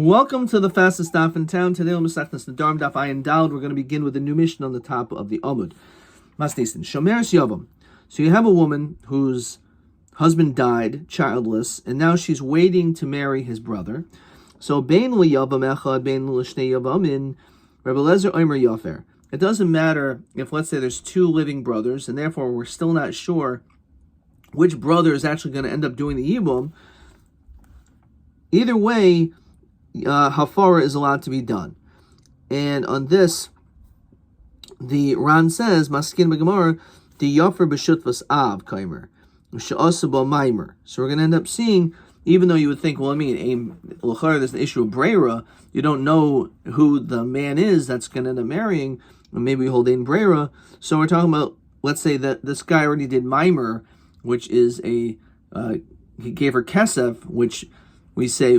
Welcome to the fastest daf in town. Today on Masechtas Nedarim daf Ayin Daled, we're going to begin with the new mission on the top of the Amud. Masnisin Shomeres Yavam. So you have a woman whose husband died childless, and now she's waiting to marry his brother. So Bein Yavam Echad, Bein L'Shnei Yavam in Rabbi Lezer Omer Yafer. It doesn't matter if, let's say, there's two living brothers, and therefore we're still not sure which brother is actually going to end up doing the Yibum. Either way, hafara is allowed to be done. And on this, the says, Maskin Begamar, the Yafer B'shutvas Av Kaimer, Sha'asaba Maimer. So we're going to end up seeing, even though you would think, well, there's the issue of Brera, you don't know who the man is that's going to end up marrying, or maybe we hold in Brera. So we're talking about, let's say that this guy already did Maimer, which is he gave her Kesef, which we say,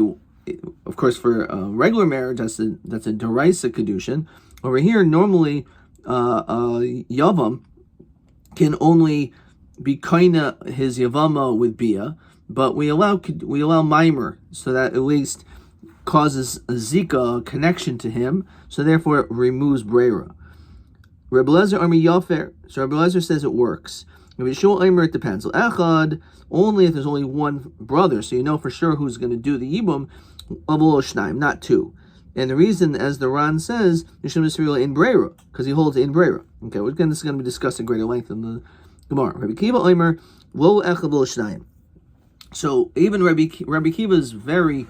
of course, for regular marriage, that's a Deraisa Kedushin. Over here, normally, Yavam can only be kaina his Yavama with Bia, but we allow Maimer, so that at least causes a Zika connection to him, so therefore it removes Brera. Rabbi Lezer Armi Yafer, so Rabbi Lezer says it works. Rabbi Shul Aimer, it depends. Echad, only if there's only one brother, so you know for sure who's going to do the Yibum, not two. And the reason, as the Ran says, Yisham Yisrael in Brera, because he holds in Brera. Okay, again, this is going to be discussed in greater length in the Gemara. Rabbi Kiva Omer, lo echad v'lo shnayim. So even Rabbi Kiva is very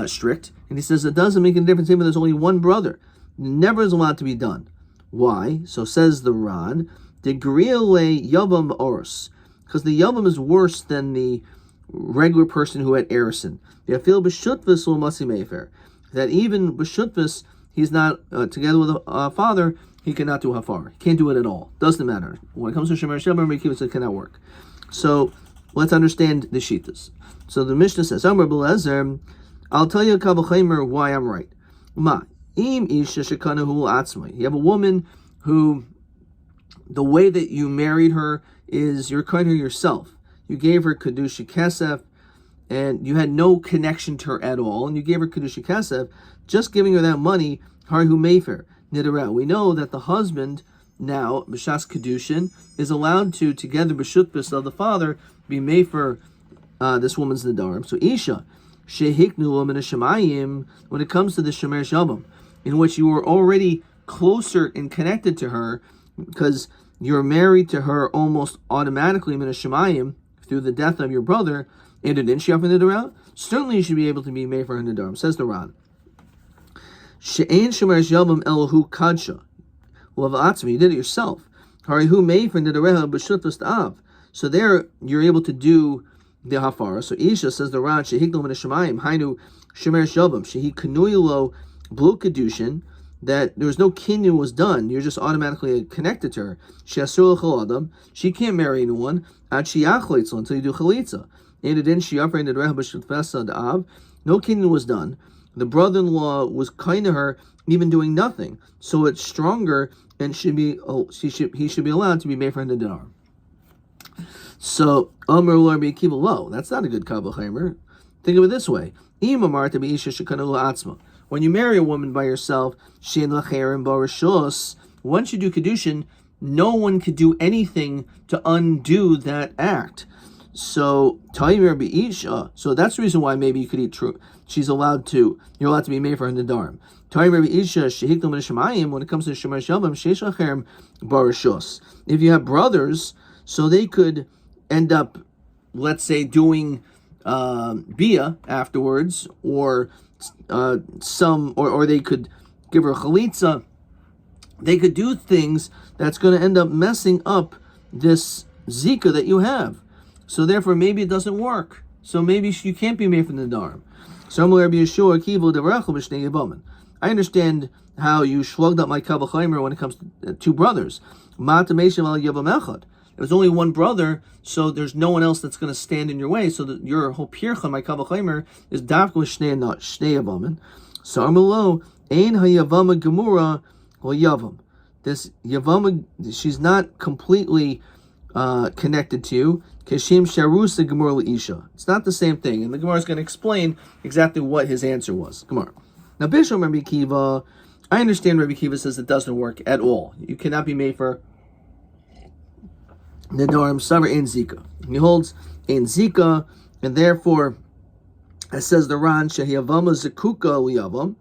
strict, and he says it doesn't make any difference even if there's only one brother. Never is allowed to be done. Why? So says the Ran, the Griele Yavam Oros, because the Yavam is worse than the regular person who had Erison. The Afil B'Shutvis L'Masi Mefer, that even B'Shutvis, he's not together with a father, he cannot do Hafar. He can't do it at all. Doesn't matter. When it comes to Shemer Shabbat, it cannot work. So let's understand the Shitas. So the Mishnah says, Amar B'Lezer, I'll tell you why I'm right. Ma, im isha shekanahu atzmai. You have a woman who, the way that you married her is you're kind of yourself. You gave her Kedusha Kesef, and you had no connection to her at all, and you gave her Kedusha Kesef, just giving her that money, Harihu Mefer, Nedarim. We know that the husband now, B'Shas Kedushin, is allowed to, together B'Shutbis of the father, be Mefer this woman's Nedarim. So Isha, Shehiknu Min Shemayim, when it comes to the Shemer Shabam, in which you were already closer and connected to her, because you're married to her almost automatically, Min Shemayim, through the death of your brother, and didn't she offer Nedarim? Certainly you should be able to be made for her Nedarim. Says the Ran. She'ein Shemer Shabam Elahu Kadsha. Well, you did it yourself. Harihu made for Nedarim B'Shutvis Av. So there you're able to do the Hafara. So Isha, says the Ran, Shehiknu Min Shemayim, Hainu Shemer Shabam, Shehi Kanuyalo Blu Kedushin, that there was no kinyan was done, you're just automatically connected to her. She can't marry anyone until you do chalitza. And it didn't. No kinyan was done. The brother-in-law was kind to her, even doing nothing. So it's stronger, and he should be allowed to be made for Nedarim. So Amar Rabbi Akiva, lo, that's not a good Kabbalah. Think of it this way: when you marry a woman by yourself, once you do Kedushin, no one could do anything to undo that act. So so that's the reason why maybe you could eat true. You're allowed to be made for her Nedarim. When it comes to Shemer Shabam, if you have brothers, so they could end up, let's say, doing Bia afterwards, or they could give her chalitza. They could do things that's going to end up messing up this zika that you have. So therefore, maybe it doesn't work. So maybe you can't be made from the Nedarim. I understand how you shlugged up my Kabbalah when it comes to two brothers. It was only one brother, so there's no one else that's going to stand in your way. So that your whole pircha, my Kabbalah is dafka with shnei and not shnei yavamin. So Amalo ein hayavama gemura or yavam. This yavama, she's not completely connected to you. Kashim sharusa gemur leisha. It's not the same thing, and the Gemara is going to explain exactly what his answer was. Gemara. Now, Bishop Rabbi Kiva, I understand Rabbi Kiva says it doesn't work at all. You cannot be made for Nedarim Savar Ein Zika. He holds Ein Zika, and therefore, it says the Ran Shehiyavama Zekuka Liyavam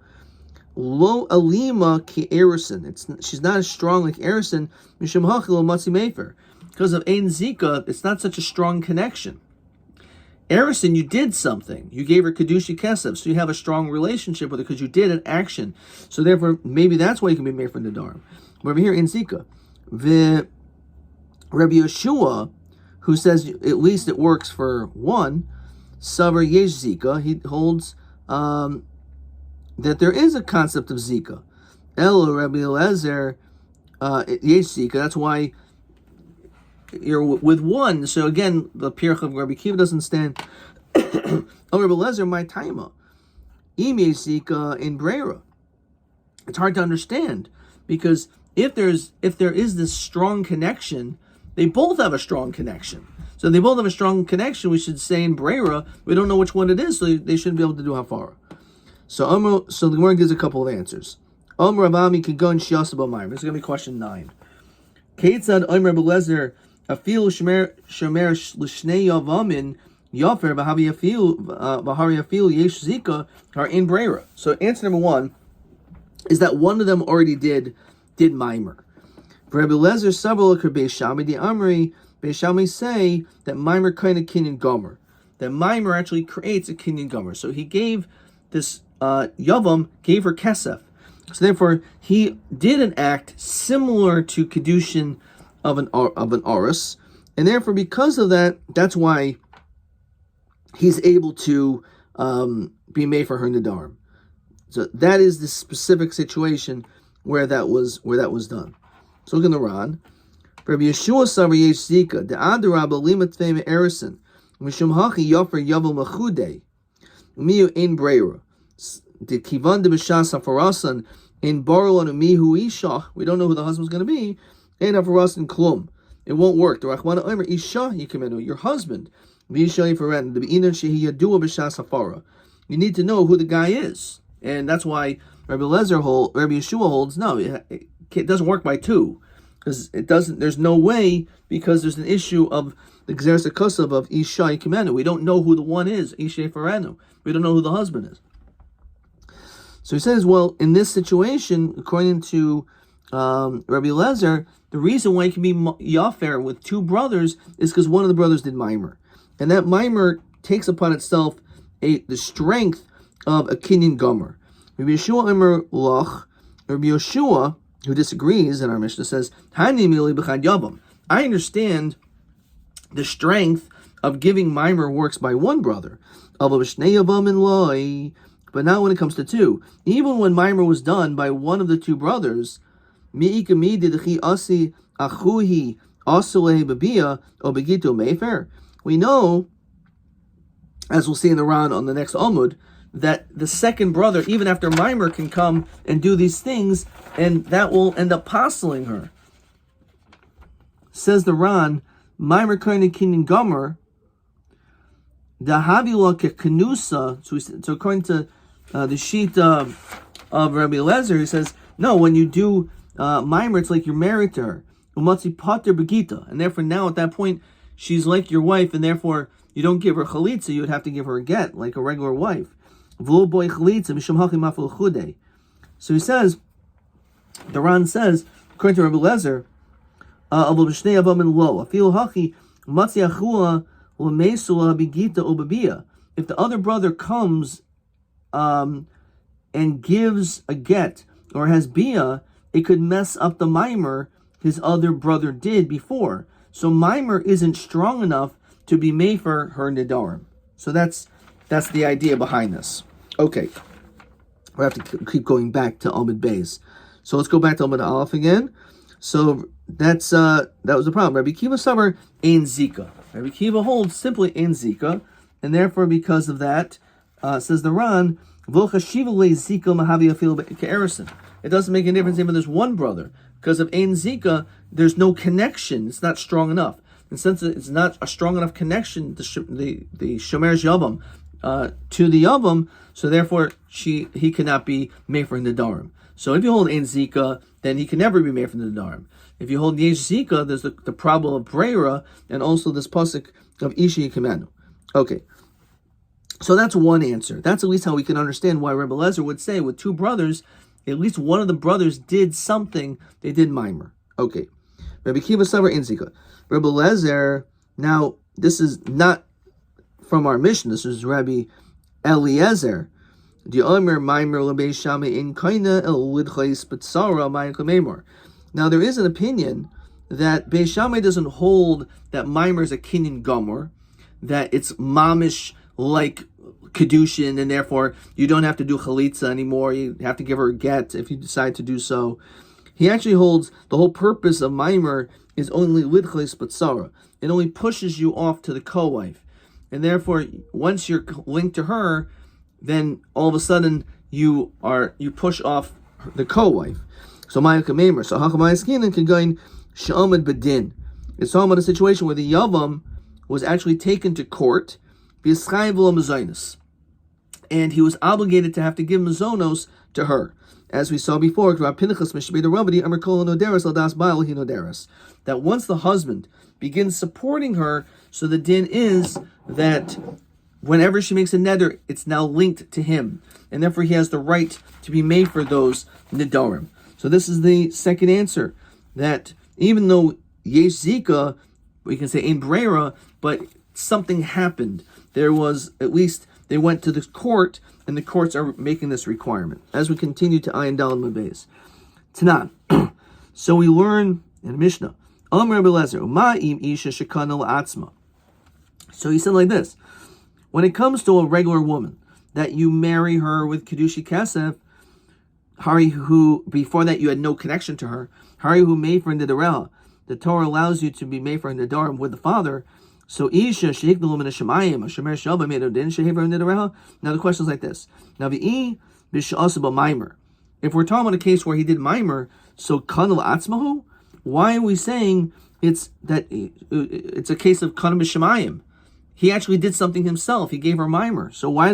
Lo Alima Ki Erison. She's not as strong like Erison Mishum Hachil Matzi Mefer. Because of Ein Zika, it's not such a strong connection. Erison, you did something. You gave her Kedushi Kesef, so you have a strong relationship with her because you did an action. So therefore, maybe that's why you can be made for Nedarim. But over here, Ein Zika. The Rabbi Yeshua, who says at least it works for one, Savar Yesh Zika, he holds that there is a concept of Zika. El Rabbi Eliezer Yesh Zika, that's why you're with one. So again, the Pirch of Rabbi Kiva doesn't stand. Oh, Rabbi Eliezer, my taima. Im Yesh Zika in Brera. It's hard to understand because if there is this strong connection, they both have a strong connection. So they both have a strong connection. We should say in Brera, we don't know which one it is, so they shouldn't be able to do Hafara. So the Gemara gives a couple of answers. Rabami could go in Shiasaba Maimer. This is going to be question 9. Keitzad Rabbi Eliezer afil shomer l'shnei yavamin yafer v'havi afil yesh zika are in Brera. So answer number 1 is that one of them already did Maimer. Rabbi Eliezer Sabal Beishami the Amri Beishami say that Maimer kind of kinyan gomer. That Maimer actually creates a kinyan gomer. So he gave this Yavam gave her kesef. So therefore he did an act similar to kedushin of an Aris, and therefore because of that, that's why he's able to be made for her Nedarim. So that is the specific situation where that was done. So look in the Ran. Rabbi Yeshua Savar Yesh Zika the Adarabba Limat Fema Erison Mishum Hachi Yofer Yavel Machude Miu in Brera the Kivan de B'Shas Hafarasan in Barol and Mihu Isha. We don't know who the husband's going to be. And Hafarasan Klum. It won't work. The Rachmana Omer Isha Yikimenu, your husband. V'Isha Yifaran the B'inan Shehi Yadua B'Shas Hafara. You need to know who the guy is, and that's why Rabbi Yeshua holds no. It doesn't work by 2, because it doesn't. There's no way, because there's an issue of the Gzeres HaKosav of Isha Yikimenu. We don't know who the one is. Isha Yifaranu. We don't know who the husband is. So he says, well, in this situation, according to Rabbi Eliezer, the reason why it can be Yafer with 2 brothers is because one of the brothers did Maimer. And that Maimer takes upon itself the strength of a kinyan gomer. Rabbi Yeshua Emer Loch, Rabbi Yeshua, who disagrees in our Mishnah, says, I understand the strength of giving Maimer works by one brother. But not when it comes to 2. Even when Maimer was done by one of the 2 brothers, we know, as we'll see in the Ran on the next Amud, that the second brother, even after Maimer, can come and do these things, and that will end up apostling her. Says the Ran, Maimer kind kinyan gomer, the Havila Kenusa. So according to the sheet of Rabbi Eliezer, he says, no, when you do Maimer, it's like you're married to her. Umatzi Pater Begita. And therefore now at that point, she's like your wife, and therefore you don't give her chalitza, you would have to give her a get, like a regular wife. So he says, the Ran says, according to Rabbi Eliezer, if the other brother comes and gives a get or has bia, it could mess up the Maimer his other brother did before. So Maimer isn't strong enough to be made for her Nedarim. So that's the idea behind this. Okay, we have to keep going back to Amud Beis. So let's go back to Amud Aleph again. So that was the problem. Rabbi Kiva Savar Ein Zika. Rabbi Kiva holds simply Ein Zika, and therefore because of that, says the Ran, it doesn't make any difference even if there's one brother. Because of Ein Zika, there's no connection. It's not strong enough. and since it's not a strong enough connection, the Shomer's Yavam to the Yavam, so therefore he cannot be made for Nedarim. So if you hold Ein Zika, then he can never be made for Nedarim. If you hold Yesh Zika, there's the problem of Breira, and also this pasuk of Ishi Yikimenu. Okay. So that's one answer. That's at least how we can understand why Rebbe Lezer would say with two brothers, at least one of the brothers did something. They did mimer. Okay. Rabbi Kiva Savar Ein Zika. Rebbe Lezer, now this is not from our mission. This is Rabbi Eliezer. Now there is an opinion that Beis Shammai doesn't hold that mimer is a kinyan gomer, that it's mamish like kedushin, and therefore you don't have to do chalitza anymore. You have to give her a get if you decide to do so. He actually holds the whole purpose of mimer is only lidchais batzara. It only pushes you off to the co-wife, and therefore once you're linked to her, then all of a sudden you push off the co-wife. So Ma'aka Maimer. So Hakamayaskin can go in Sha'amad Badin. It's talking about a situation where the Yavam was actually taken to court, and he was obligated to have to give mazonos to her. As we saw before, that once the husband begins supporting her, so the din is that whenever she makes a neder, it's now linked to him, and therefore he has the right to be made for those nedarim. So this is the second answer, that even though yesh zika, we can say in breira, but something happened. There was, at least they went to the court, and the courts are making this requirement. As we continue to Ayin Dal Mabeis. Tanan. So we learn in Mishnah. So he said like this: when it comes to a regular woman, that you marry her with Kedushi Kesef, Hari, who before that you had no connection to her, Hari, who made for Nedareha, the Torah allows you to be made for Nedarim with the father. So Isha Sheiknul Min Shemayim, Shemer Shalba made her din Shehever Nedareha. Now the question is like this. Now the Bishasaba Mimer. If we're talking about a case where he did Mimer, so Kanal Atzmahu, why are we saying it's a case of Kanal Shemayim? He actually did something himself. He gave her mimer. So why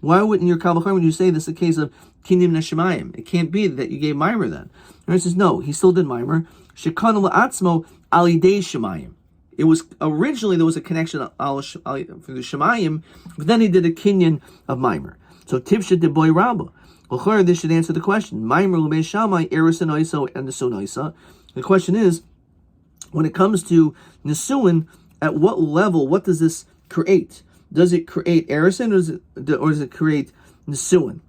wouldn't your Kal V'chomer, you say this is a case of kinyan neshemayim? It can't be that you gave mimer then. And he says no, he still did mimer. Shekanu la'atzmo alidei shemayim. It was originally there was a connection for the shemayim, but then he did a kinyan of mimer. So tivshet de boy rabba. Well, this should answer the question. Mimer l'beis Shammai eris and oisa and nesuin oisa. The question is, when it comes to nesuin, at what level? What does this create? Does it create erison, or does it create nesuin?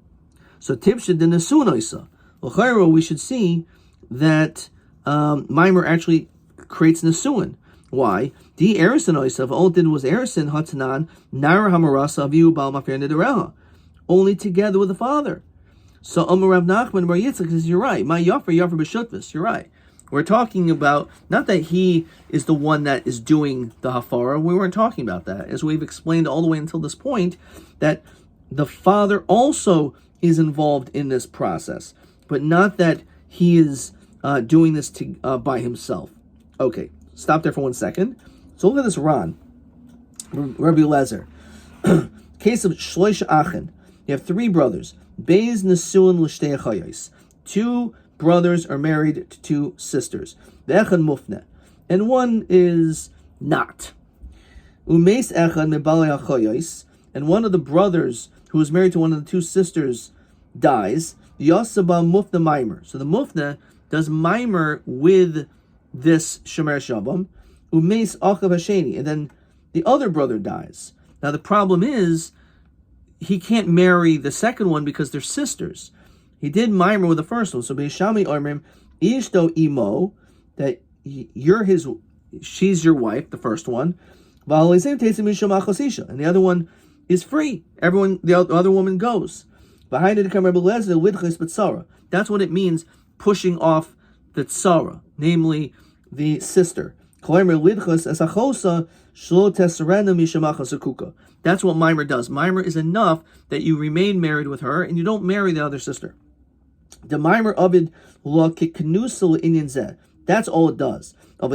So tipshid the nesuin oisa. L'chayro, we should see that mimer actually creates nesuin. Why? The erison oisa, if all it did was erison hatanan nara hamarasa aviu bal mafir nedareha, only together with the father. So Amar Rav Nachman Bar Yitzchak says, you're right. My yafer b'shutvis. You're right. We're talking about, not that he is the one that is doing the hafara. We weren't talking about that. As we've explained all the way until this point, that the father also is involved in this process, but not that he is doing this by himself. Okay, stop there for 1 second. So look at this Ran, Rabbi Lezer. Case of Shloisha Achen. You have three brothers. Beis Nesuin L'shtei Achayos. Two brothers are married to two sisters. Ve'echad mufne. And one is not. Umeis echad mebalei achayos. And one of the brothers who is married to one of the two sisters dies. Yasaba mufne mimer. So the mufne does mimer with this Shomer Shabam. Umeis achav hasheni. And then the other brother dies. Now the problem is, he can't marry the second one because they're sisters. He did mimer with the first one. So Beis Shammai Omrim, Ishto Imo, that she's your wife, the first one. And the other one is free. The other woman goes. That's what it means, pushing off the tzara, namely the sister. That's what mimer does. Mimer is enough that you remain married with her and you don't marry the other sister. The mimer avid lo kiknusel inyan zeh. That's all it does. There's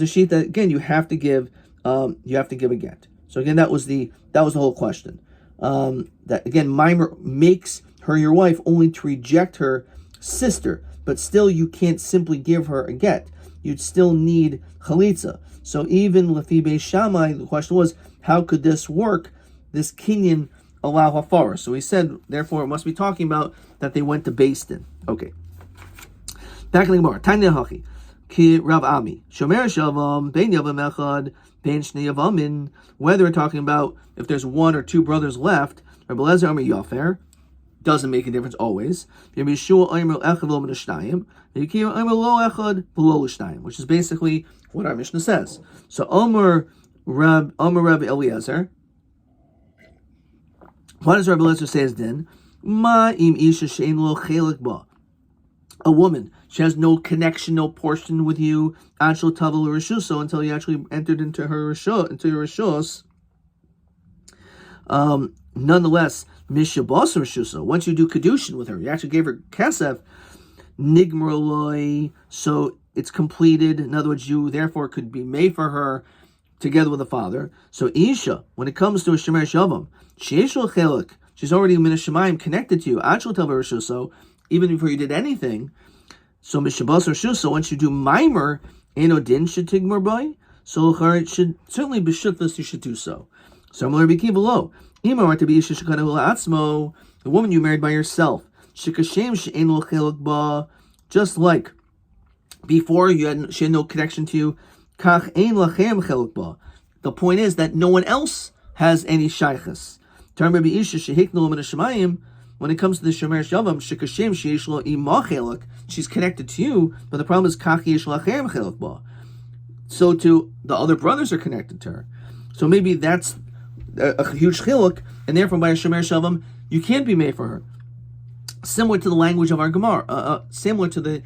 a sheet that again you have to give a get. So again, that was the whole question. That again, mimer makes her your wife only to reject her sister, but still you can't simply give her a get. You'd still need chalitza. So even Lefi Beis Shammai, the question was, how could this work? This kinyan allow hafara. So he said, therefore, it must be talking about that they went to Beis Din. Okay. Back in the Gemara. Tanya Hachi. Ki Rav Ami. Shomer Shavam, Ben Yavam Echad, Ben Shnei Yavamin. Whether we're talking about if there's one or two brothers left, Rabbi Lezer Amar Yafer, doesn't make a difference always. Which is basically what our Mishnah says. So Omer Rabbi Eliezer. What does Rabbi Eliezer say as din? Ma im isha she'en lo chelik ba. A woman, she has no connection, no portion with you, until you actually entered into her rishus. Nonetheless, mishabas rishusa. Once you do kedushin with her, you actually gave her kesef, nigmarloi. So it's completed. In other words, you therefore could be made for her together with the father. So isha, when it comes to a shemer shavam, she's already min hashemayim connected to you. Achal tava rishuso. Even before you did anything, so mishabas or shusa, once you do mimer, enodin should tigmar by, so it should certainly be shutfus, you should do so. Similar be below. Imar to be atzmo, the woman you married by yourself. Shikashem she'en lo chelak ba, just like before she had no connection to you. Kach ein lachem chelak ba. The point is that no one else has any shaychus. Tarmer be isha shehiknu min hashemayim. When it comes to the Shomer Shavam, Shikashem Sheish Lo Ima Chelak, she's connected to you, but the problem is Kach Yesh Lachem Chelak Ba. So to the other brothers are connected to her. So maybe that's a huge chiluk, and therefore by a Shomer Shavam, you can't be made for her. Similar to the language of our Gemara, similar to the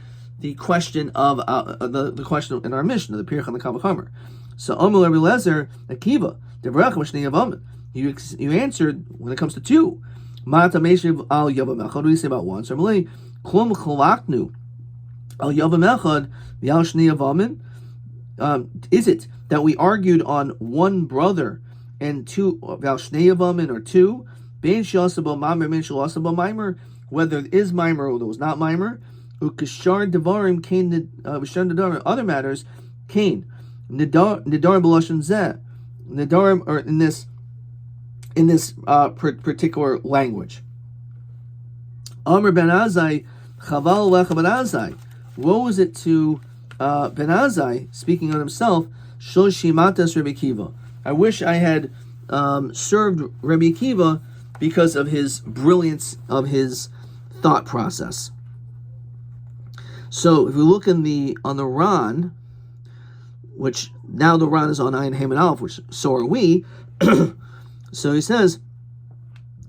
question of the question in our Mishnah, the Pirch and the Kavachamer. So Omer Rabbi Lezer Akiva Devrach Mishnei Yavamin. You answered when it comes to two. Mata Meshiv al Yavam Echad. What do you say about one? So Malay Klum Chalaknu al Yavam Echad V'al Shnei Yavamin. Is it that we argued on one brother and two V'al Shnei Yavamin or two Ben Shasaba Maimer Ben Shalasaba Maimer, whether it is Maimer or there was not Maimer? Ukashar Devarim Kain V'Shar Nedarim. Other matters Kain Nedarim B'Lashon Zeh Nedarim, or in this particular language. Amr ben Azai, Chaval lecha ben Azai. Woe is it to Ben Azai, speaking on himself, Shoshi matas Rabbi Akiva. I wish I had served Rabbi Akiva because of his brilliance of his thought process. So if we look on the Ran, which now the Ran is on Ayin Haman Aleph, which so are we. So he says,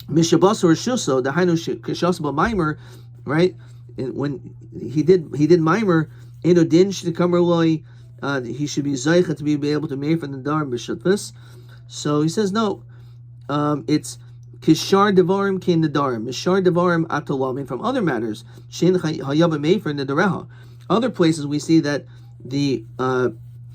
Mishabas or Shuso, the Hainu Kishasba Mimer, right? When he did Mimer, Enodin Shikamerloi, he should be Zaycha to be able to make from the Nedarim B'Shatvis. So he says, no, it's Kishar Devarim Kain Nedarim, Mishar Devarim Atolamin from other matters, Shin Hayaba Mefer Nedareha. Other places we see that the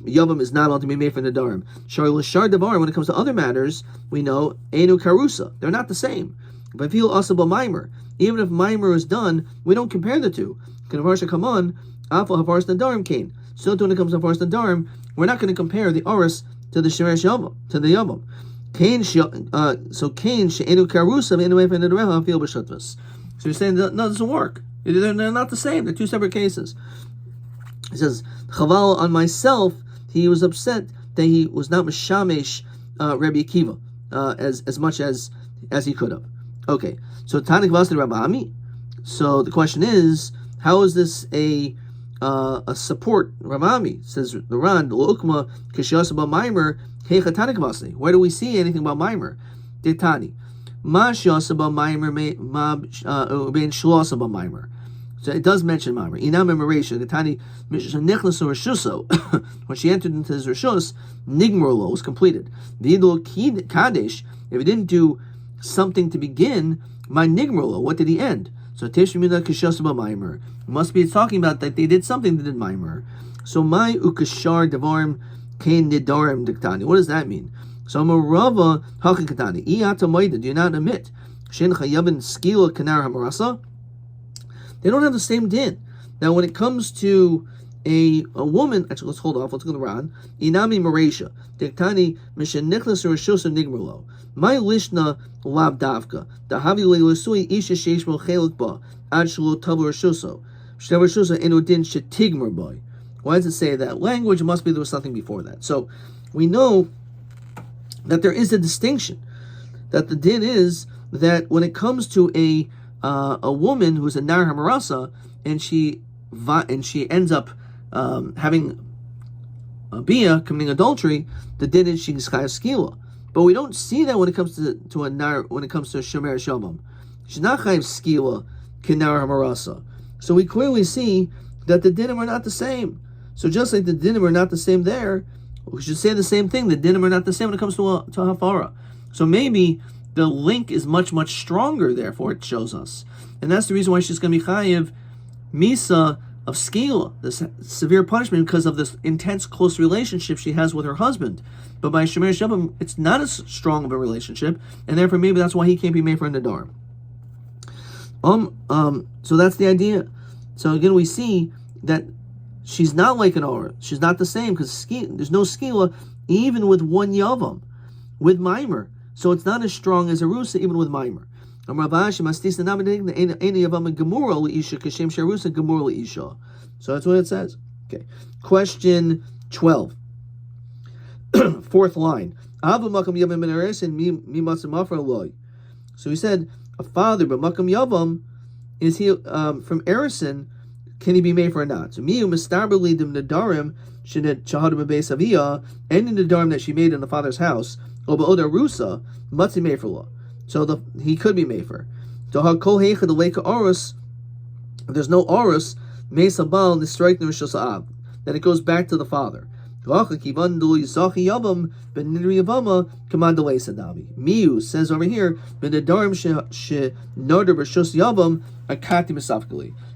Yavam is not allowed to be made for Nedarim. Shar Devarim, when it comes to other matters, we know Enu Karusa. They're not the same. But feel Asaba Mimer. Even if Mimer is done, we don't compare the two. Kavarsha come on, Afal Havaris Nedarim Kain. So when it comes to Havaris Nedarim, we're not going to compare the Aris to the Sheresh Yavam, to the Yavam. So Kain She'enu Karusa Enu Efer Nedareha feel B'Shatvas. So you're saying no, it doesn't work. They're not the same. They're two separate cases. He says, Chaval on myself. He was upset that he was not Mishamesh Rabbi Akiva as much as he could have. Okay, so Tanik Vasna Rabbi Ami. So the question is, how is this a support? Rabbi Ami says the Ran L'ukma Kishasaba Maimer Heicha Tanik Vasna. Where do we see anything about Maimer? Detani Ma Shasaba Maimer Ben Shlosaba Maimer. So it does mention Maimer. Inam Emeration, the tiny Nichlas or Shuso, when she entered into his Rishus, Nigmorlo was completed. Vidul Kadesh, if he didn't do something to begin, my Nigmorlo, what did he end? So Teshmina Kishasaba Maimer. Must be talking about that they did something that did Maimer. So my ukashar devarim kain Nedarim diktani. What does that mean? So Marava Hakakatani. Iyata Maida, do you not admit? Shin Chayabin Skila Kanar Hamarasa? They don't have the same din. Now when it comes to a woman, actually let's hold off, let's go to Ran. Inami Maresha. Diktani Mishanichlas Rashosa Nigmerlo. My lishna lab davka. The havi lelusui isha sheshmo chelik ba. Ad shlo tavu rashuso. Shtav rashuso enodin shetigmer boy. Why does it say that? Language must be there was something before that. So we know that there is a distinction. That the din is that when it comes to a woman who's a nar hamarasa and she ends up having a bia committing adultery, the din is she's chayas skila. But we don't see that when it comes to a nar, when it comes to a shomer shalom. She's not chayiv skila kenar hamarasa. So we clearly see that the dinim are not the same. So just like the dinim are not the same there, we should say the same thing. The dinim are not the same when it comes to a hafara. So maybe the link is much, much stronger. Therefore, it shows us, and that's the reason why she's going to be chayiv misa of skila, this severe punishment, because of this intense, close relationship she has with her husband. But by shomer shalom, it's not as strong of a relationship, and therefore maybe that's why he can't be made for a nedarim. So that's the idea. So again, we see that she's not like an aura. She's not the same because there's no skila even with one yavam, with mimer. So it's not as strong as a rusa even with mimer. So that's what it says. Okay. Question 12. Fourth line. So he said, a father, but Makam Yavam, is he from Erison, can he be made for a not? So Miu Mistabili dim Nedarim, Shined Chahadim Beis Aviyah, any Nedarim that she made in the father's house, Oba Oda Rusa, Matzi made for law. So he could be made for. So how Kol Heicha the Lake Orus, if there's no Orus, Mesa Bal, the strike Nurshasab, then it goes back to the father. Miu says over here,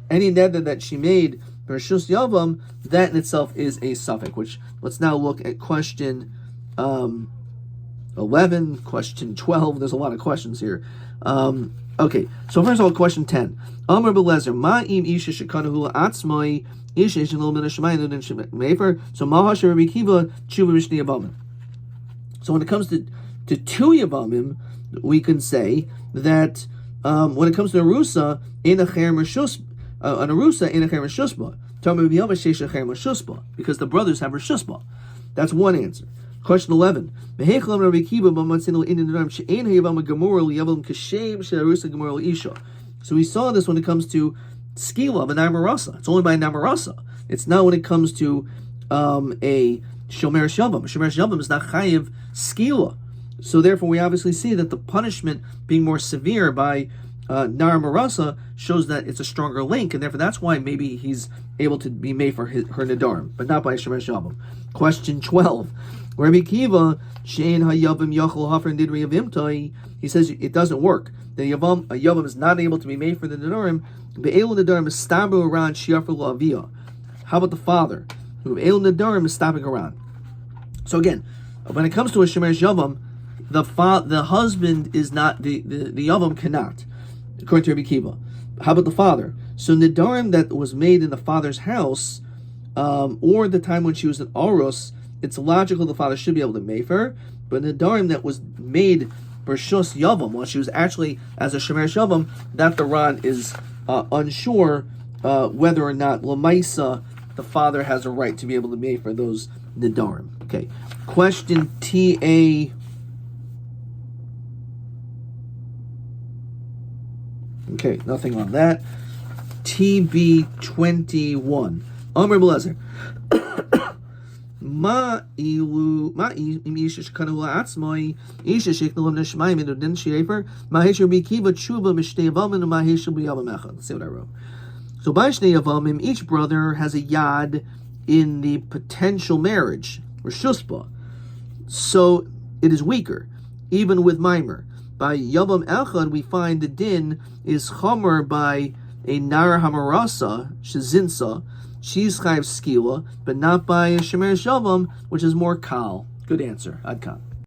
any neder that she made for Shus Yavam, that in itself is a suffix. Which let's now look at question 11, question 12. There's a lot of questions here. Okay, so first of all, question 10. Amar Belezer, Ma'im Isha Shekanahu Atzmai. So when it comes to two Yavamim, we can say that when it comes to Arusa, in a Arusa, because the brothers have Rishusba. That's one answer. Question 11. So we saw this when it comes to skila of a namarasa. It's only by namarasa. It's not when it comes to a shomer shavam. Shomer shavam is not chayiv skila. So therefore, we obviously see that the punishment being more severe by namarasa shows that it's a stronger link, and therefore that's why maybe he's able to be made for her nedarim, but not by shomer shavam. Question 12. Rabbi Kiva shein hayavim yachol hafer nidri avimtai. He says it doesn't work. The yavam is not able to be made for the nedarim. Be'elu nedarim is stabu around shiafar la'aviyah. How about the father? Be'elu nedarim is stopping around. So again, when it comes to a shemer yavam, the husband is not the yavam cannot, according to Rabbi Kiva. How about the father? So nedarim that was made in the father's house, or the time when she was in Orus, it's logical the father should be able to make her. But nedarim that was made Bershus Yavam, while she was actually as a Shemer Yavam, that the Ran is unsure whether or not Lamaisa, the father has a right to be able to make for those nedarim. Okay. Question TA. Okay, nothing on that. TB21. Amr Belezer. Ma ilu ma im isha shkanu la'atzmai isha sheknulem neshmayim and didn't shefer ma hesher bikiva tshuva mishtei avamim and ma hesher b'yavam echad. Let's see what I wrote. So by shnei avamim, each brother has a yad in the potential marriage, reshuspa. So it is weaker, even with mimer. By Yavam Echad, we find the din is chomer by a nar hamarasa shezinsa. She's chayv skila, but not by a shemer shavam, which is more kal. Good answer, Adkan.